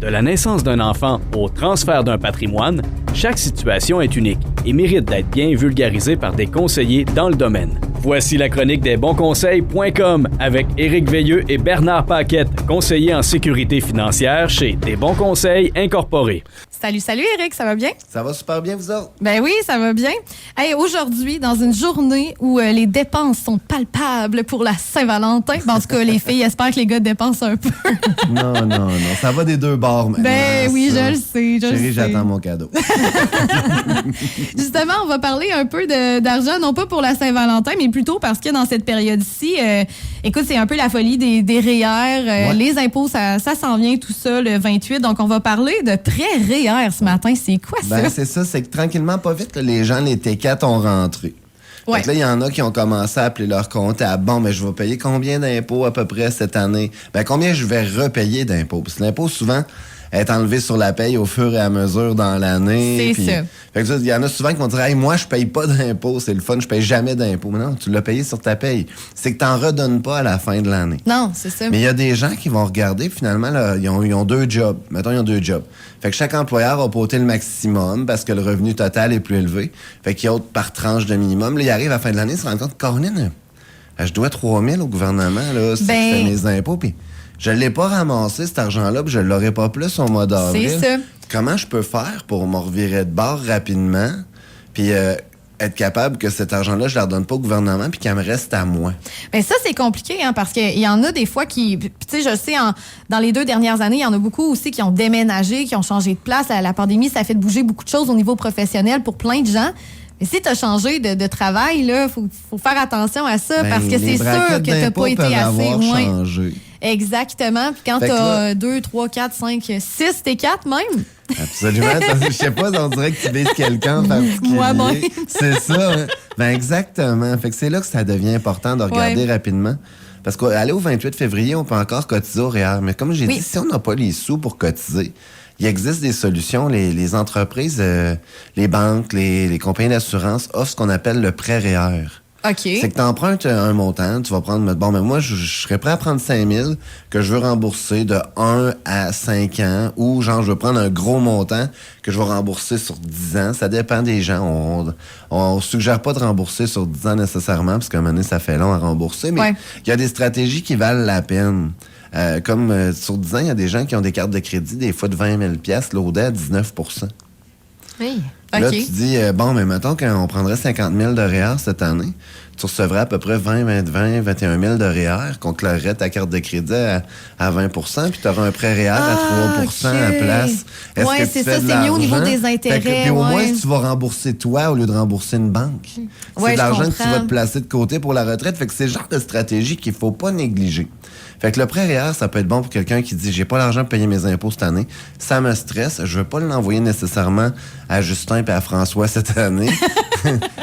De la naissance d'un enfant au transfert d'un patrimoine, chaque situation est unique et mérite d'être bien vulgarisée par des conseillers dans le domaine. Voici la chronique des bonsconseils.com avec Éric Veilleux et Bernard Paquette, conseillers en sécurité financière chez Des Bons Conseils Incorporés. Salut Éric, ça va bien? Ça va super bien, vous autres? Ben oui, ça va bien. Hey, aujourd'hui, dans une journée où les dépenses sont palpables pour la Saint-Valentin, en tout cas, les filles espèrent que les gars dépensent un peu. Non, ça va des deux bords maintenant. Ben oui, ça. je le sais, Chérie, j'attends mon cadeau. Justement, on va parler un peu d'argent, non pas pour la Saint-Valentin, mais plutôt parce que dans cette période-ci, écoute, c'est un peu la folie des REER. Ouais. Les impôts, ça s'en vient tout ça le 28. Donc, on va parler de prêts REER ce matin. C'est quoi ça? Ben, c'est ça, c'est que tranquillement, pas vite, là, les gens, les T4 ont rentré. Ouais. Fait que là, il y en a qui ont commencé à appeler leur compte à bon, mais je vais payer combien d'impôts à peu près cette année? Ben, combien je vais repayer d'impôts? Parce que l'impôt, souvent, est enlevé sur la paye au fur et à mesure dans l'année. C'est ça. Fait que il y en a souvent qui vont dire, hey, moi, je paye pas d'impôts, c'est le fun, je paye jamais d'impôts. Mais non, tu l'as payé sur ta paye. C'est que t'en redonnes pas à la fin de l'année. Non, c'est ça. Mais il y a des gens qui vont regarder, finalement, là, ils ont deux jobs. Mettons, ils ont deux jobs. Fait que chaque employeur a poté le maximum parce que le revenu total est plus élevé. Fait qu'il y a autre par tranche de minimum. Là, il arrive à la fin de l'année, il se rend compte, Caroline, je dois 3 000 au gouvernement, là, si je fais mes impôts, puis je l'ai pas ramassé, cet argent-là, puis je l'aurai pas plus au mois d'avril. C'est ça. Comment je peux faire pour me revirer de bord rapidement, puis être capable que cet argent-là, je ne le redonne pas au gouvernement puis qu'il me reste à moi? Bien, ça, c'est compliqué, hein, parce qu'il y en a des fois qui... Tu sais, je sais, dans les 2 dernières années, il y en a beaucoup aussi qui ont déménagé, qui ont changé de place. La pandémie, ça a fait bouger beaucoup de choses au niveau professionnel pour plein de gens. Mais si tu as changé de travail, il faut faire attention à ça, parce que c'est sûr que tu n'as pas été assez loin. Changé. Exactement. Puis quand tu as 2, 3, 4, 5, 6 T4 même... Absolument. Je sais pas, on dirait que tu vises quelqu'un en particulier. Moi-même. C'est ça. Hein? Ben exactement. Fait que c'est là que ça devient important de regarder rapidement. Parce qu'aller au 28 février, on peut encore cotiser au REER. Mais comme j'ai dit, si on n'a pas les sous pour cotiser, il existe des solutions. Les entreprises, les banques, les compagnies d'assurance offrent ce qu'on appelle le prêt REER. OK. C'est que tu empruntes un montant, tu vas prendre... Bon, mais moi, je serais prêt à prendre 5 000 que je veux rembourser de 1 à 5 ans, ou genre, je veux prendre un gros montant que je vais rembourser sur 10 ans. Ça dépend des gens. On suggère pas de rembourser sur 10 ans nécessairement, parce qu'à un moment donné, ça fait long à rembourser, mais il y a des stratégies qui valent la peine. Comme sur 10 ans, il y a des gens qui ont des cartes de crédit, des fois de 20 000 $ loadées à 19 %. Oui. Là, OK. tu dis, bon, mais mettons qu'on prendrait 50 000 de REER cette année, tu recevrais à peu près 21 000 de REER, qu'on clarerait ta carte de crédit à 20 % puis tu auras un prêt REER à 3 % à la place. Est-ce que c'est tu fais ça, de c'est mieux au niveau l'argent? des intérêts. Puis au moins, si tu vas rembourser toi au lieu de rembourser une banque. C'est de l'argent que tu vas te placer de côté pour la retraite. Fait que c'est le genre de stratégie qu'il faut pas négliger. Fait que le prêt REER, ça peut être bon pour quelqu'un qui dit « J'ai pas l'argent pour payer mes impôts cette année. Ça me stresse. Je veux pas l'envoyer nécessairement à Justin et à François cette année.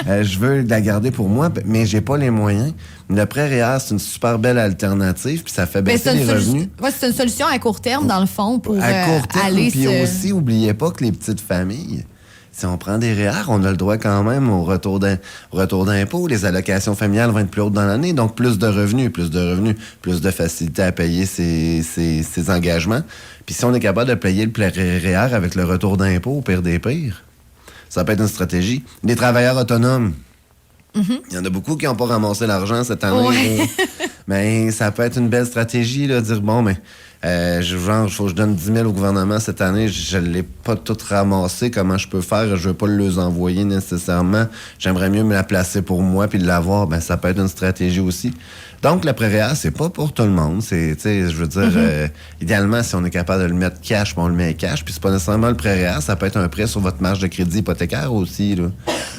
Je veux la garder pour moi, mais j'ai pas les moyens. » Le prêt REER, c'est une super belle alternative, puis ça fait baisser les revenus. C'est une solution à court terme, dans le fond, pour à court terme, aller puis aussi, oubliez pas que les petites familles... Si on prend des REER, on a le droit quand même au retour d'impôt. Les allocations familiales vont être plus hautes dans l'année, donc plus de revenus, plus de facilité à payer ses engagements. Puis si on est capable de payer le REER avec le retour d'impôt, au pire des pires, ça peut être une stratégie. Les travailleurs autonomes, il y en a beaucoup qui n'ont pas ramassé l'argent cette année. Ouais. Mais ça peut être une belle stratégie, là, de dire, bon, mais... il faut que je donne 10 000 au gouvernement cette année. Je ne l'ai pas tout ramassé. Comment je peux faire? Je ne veux pas les envoyer nécessairement. J'aimerais mieux me la placer pour moi puis de l'avoir. Ben, ça peut être une stratégie aussi. Donc, le prêt REER, c'est pas pour tout le monde. Je veux dire, idéalement, si on est capable de le mettre cash, on le met cash. Puis c'est pas nécessairement le prêt REER. Ça peut être un prêt sur votre marge de crédit hypothécaire aussi, là.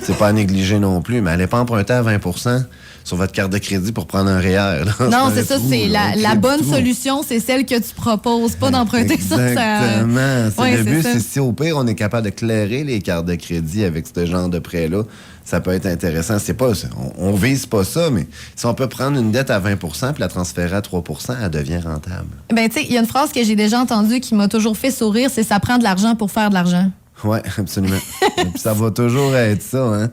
C'est pas à négliger non plus. Mais allez pas emprunter à 20 % sur votre carte de crédit pour prendre un REER. Là. Non, c'est ça. C'est la bonne solution, c'est celle que tu proposes, pas d'emprunter ça. Exactement. Ouais, le but, ça. c'est si au pire, on est capable de clairer les cartes de crédit avec ce genre de prêt-là, ça peut être intéressant. C'est pas, on vise pas ça, mais si on peut prendre une dette à 20 % puis la transférer à 3 % elle devient rentable. Ben, tu sais, il y a une phrase que j'ai déjà entendue qui m'a toujours fait sourire, c'est « ça prend de l'argent pour faire de l'argent ». Oui, absolument. Et puis ça va toujours être ça, hein?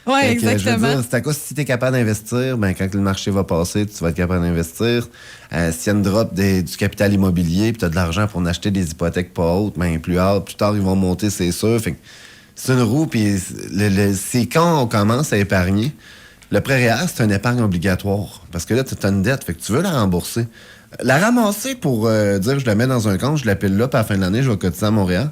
Oui, exactement. Je veux dire, c'est à cause si tu es capable d'investir, ben, quand le marché va passer, tu vas être capable d'investir. S'il y a une drop du capital immobilier, puis tu as de l'argent pour en acheter des hypothèques pas hautes, ben, plus tard, ils vont monter, c'est sûr. Fait que c'est une roue, puis c'est quand on commence à épargner. Le prêt REER, c'est une épargne obligatoire. Parce que là, tu as une dette, fait que tu veux la rembourser. La ramasser pour dire je la mets dans un compte, je la pile là, puis à la fin de l'année, je vais cotiser à Montréal.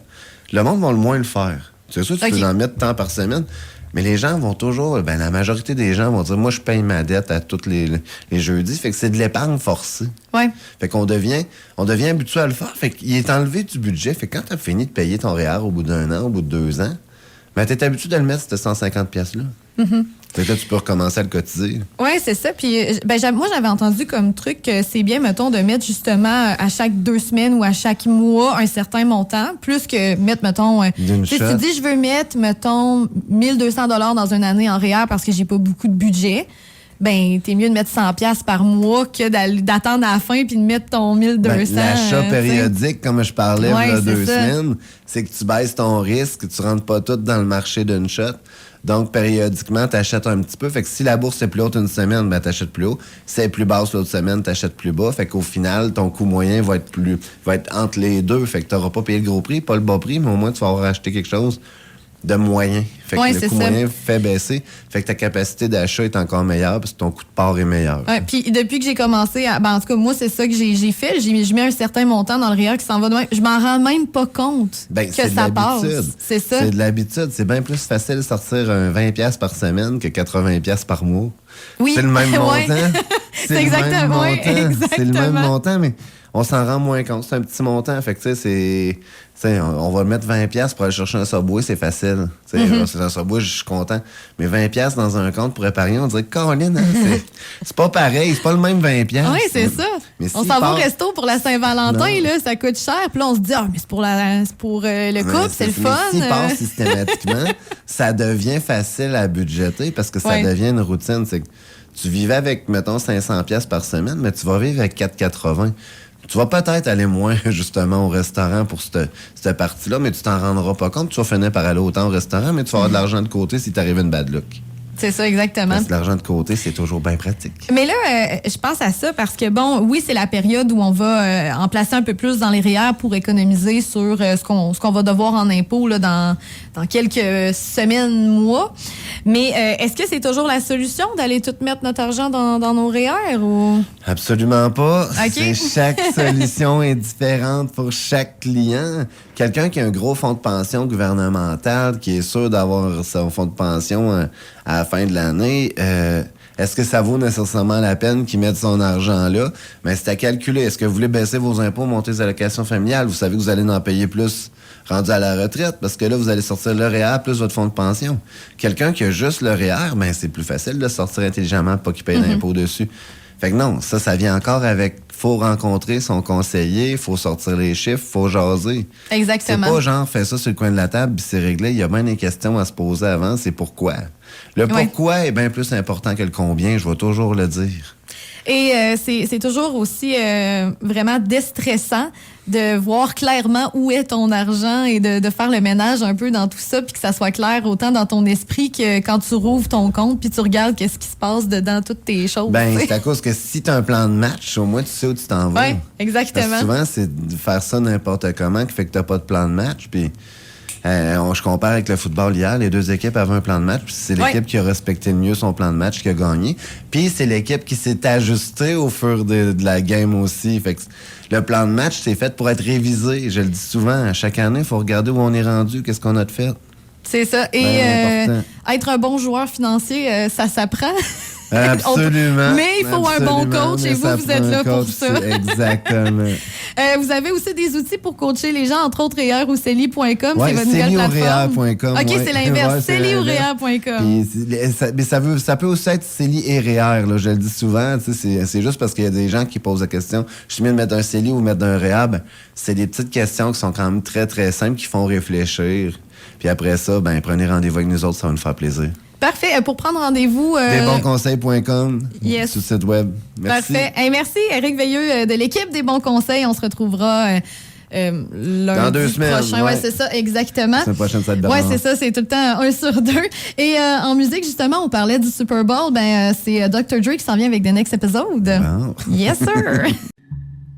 Le monde va le moins le faire. C'est sûr, tu peux en mettre tant par semaine. Mais les gens vont toujours, la majorité des gens vont dire, moi, je paye ma dette à tous les jeudis. Fait que c'est de l'épargne forcée. Ouais. Fait qu'on devient habitué à le faire. Fait qu'il est enlevé du budget. Fait que quand tu as fini de payer ton REER au bout d'1 an, au bout de 2 ans, tu es habitué de le mettre, ces 150 $-là. Mm-hmm. Fait que là, tu peux recommencer à le cotiser. Oui, c'est ça. Puis, moi, j'avais entendu comme truc que c'est bien, mettons, de mettre justement à chaque 2 semaines ou à chaque mois un certain montant, plus que mettre, mettons, si tu dis je veux mettre, mettons, 1200 $ dans une année en REER parce que j'ai pas beaucoup de budget. Ben, t'es mieux de mettre 100 $ par mois que d'attendre à la fin puis de mettre ton 1200. L'achat périodique, comme je parlais il y a 2 semaines, c'est que tu baisses ton risque, tu rentres pas tout dans le marché d'une shot. Donc, périodiquement, tu achètes un petit peu. Fait que si la bourse est plus haute une semaine, tu achètes plus haut. Si elle est plus basse l'autre semaine, tu achètes plus bas. Fait qu'au final, ton coût moyen va être entre les deux. Fait que tu n'auras pas payé le gros prix, pas le bas prix, mais au moins, tu vas avoir acheté quelque chose de moyen. Fait que le coût moyen fait baisser. Fait que ta capacité d'achat est encore meilleure parce que ton coût de part est meilleur. Ouais, puis depuis que j'ai commencé en tout cas, moi, c'est ça que j'ai fait. Je mets un certain montant dans le REER qui s'en va de même. Je m'en rends même pas compte que ça passe. C'est ça. C'est de l'habitude. C'est bien plus facile de sortir un 20 $ par semaine que 80 $ par mois. Oui. C'est le même montant. C'est exactement. C'est le même montant, mais on s'en rend moins compte. C'est un petit montant. Fait que, tu sais, on va mettre 20 $ pour aller chercher un Subway, c'est facile. C'est un Subway, je suis content. Mais 20 $ dans un compte pour épargner, on dirait que Caroline, c'est pas pareil, c'est pas le même 20 $. Oui, c'est ça. Mais on s'en va au resto pour la Saint-Valentin, là, ça coûte cher. Puis là, on se dit, mais c'est pour le couple, c'est le fun. Mais s'il passe systématiquement, ça devient facile à budgéter parce que ça devient une routine. C'est que tu vivais avec, mettons, 500 $ par semaine, mais tu vas vivre avec 4,80 $. Tu vas peut-être aller moins, justement, au restaurant pour cette partie-là, mais tu t'en rendras pas compte. Tu vas finir par aller autant au restaurant, mais tu vas avoir de l'argent de côté si t'arrive une bad luck. C'est ça, exactement. Parce que l'argent de côté, c'est toujours bien pratique. Mais là, je pense à ça parce que, bon, oui, c'est la période où on va en placer un peu plus dans les REER pour économiser sur ce qu'on va devoir en impôts là, dans quelques semaines, mois. Mais est-ce que c'est toujours la solution d'aller tout mettre notre argent dans nos REER? Ou... Absolument pas. Okay. Chaque solution est différente pour chaque client. Quelqu'un qui a un gros fonds de pension gouvernemental, qui est sûr d'avoir son fonds de pension à la fin de l'année, est-ce que ça vaut nécessairement la peine qu'il mette son argent là? Mais c'est à calculer. Est-ce que vous voulez baisser vos impôts, monter les allocations familiales? Vous savez que vous allez en payer plus rendu à la retraite parce que là, vous allez sortir le REER plus votre fonds de pension. Quelqu'un qui a juste le REER, c'est plus facile de sortir intelligemment, pas qu'il paye d'impôts dessus. Fait que non, ça vient encore avec... Faut rencontrer son conseiller, faut sortir les chiffres, faut jaser. Exactement. C'est pas genre, fais ça sur le coin de la table, puis c'est réglé. Il y a bien des questions à se poser avant, c'est pourquoi. Le pourquoi est bien plus important que le combien, je vais toujours le dire. Et c'est toujours aussi vraiment déstressant de voir clairement où est ton argent et de faire le ménage un peu dans tout ça, puis que ça soit clair autant dans ton esprit que quand tu rouvres ton compte puis tu regardes qu'est-ce qui se passe dedans, toutes tes choses. C'est à cause que si tu as un plan de match, au moins tu sais où tu t'en vas. Oui, exactement. Parce que souvent, c'est de faire ça n'importe comment qui fait que tu n'as pas de plan de match, puis... je compare avec le football hier. Les deux équipes avaient un plan de match. Puis c'est l'équipe qui a respecté le mieux son plan de match qui a gagné. Puis c'est l'équipe qui s'est ajustée au fur de la game aussi. Fait que le plan de match, c'est fait pour être révisé. Je le dis souvent. À chaque année, il faut regarder où on est rendu, qu'est-ce qu'on a de fait. C'est ça. Et être un bon joueur financier, ça s'apprend. Absolument. Mais il faut un bon coach et vous êtes là pour ça. Exactement. Vous avez aussi des outils pour coacher les gens, entre autres REER ou CELI.com, c'est votre nouvelle plateforme. OK, c'est l'inverse. CELI ou REER.com. Ça peut aussi être CELI et REER, là, je le dis souvent. C'est juste parce qu'il y a des gens qui posent la question, je suis mieux de mettre un CELI ou mettre un REER. C'est des petites questions qui sont quand même très, très simples, qui font réfléchir. Puis après ça, prenez rendez-vous avec nous autres, ça va nous faire plaisir. Parfait. Pour prendre rendez-vous... Desbonsconseils.com sur le site web. Merci. Parfait. Merci, Éric Veilleux de l'équipe des Bons Conseils. On se retrouvera Dans 2 semaines. Prochain. Ouais, c'est ça, exactement. La semaine prochaine, ça va être Ouais, c'est ça, c'est tout le temps 1 sur 2. Et en musique, justement, on parlait du Super Bowl. C'est Dr. Dre qui s'en vient avec The Next Episode. Wow. Yes, sir!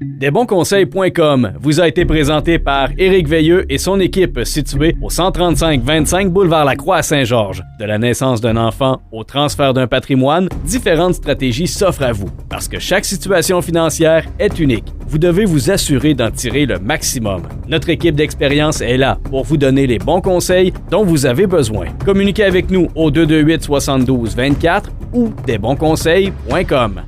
Desbonsconseils.com vous a été présenté par Éric Veilleux et son équipe située au 135-25 boulevard Lacroix à Saint-Georges. De la naissance d'un enfant au transfert d'un patrimoine, différentes stratégies s'offrent à vous. Parce que chaque situation financière est unique. Vous devez vous assurer d'en tirer le maximum. Notre équipe d'expérience est là pour vous donner les bons conseils dont vous avez besoin. Communiquez avec nous au 228-72-24 ou desbonsconseils.com.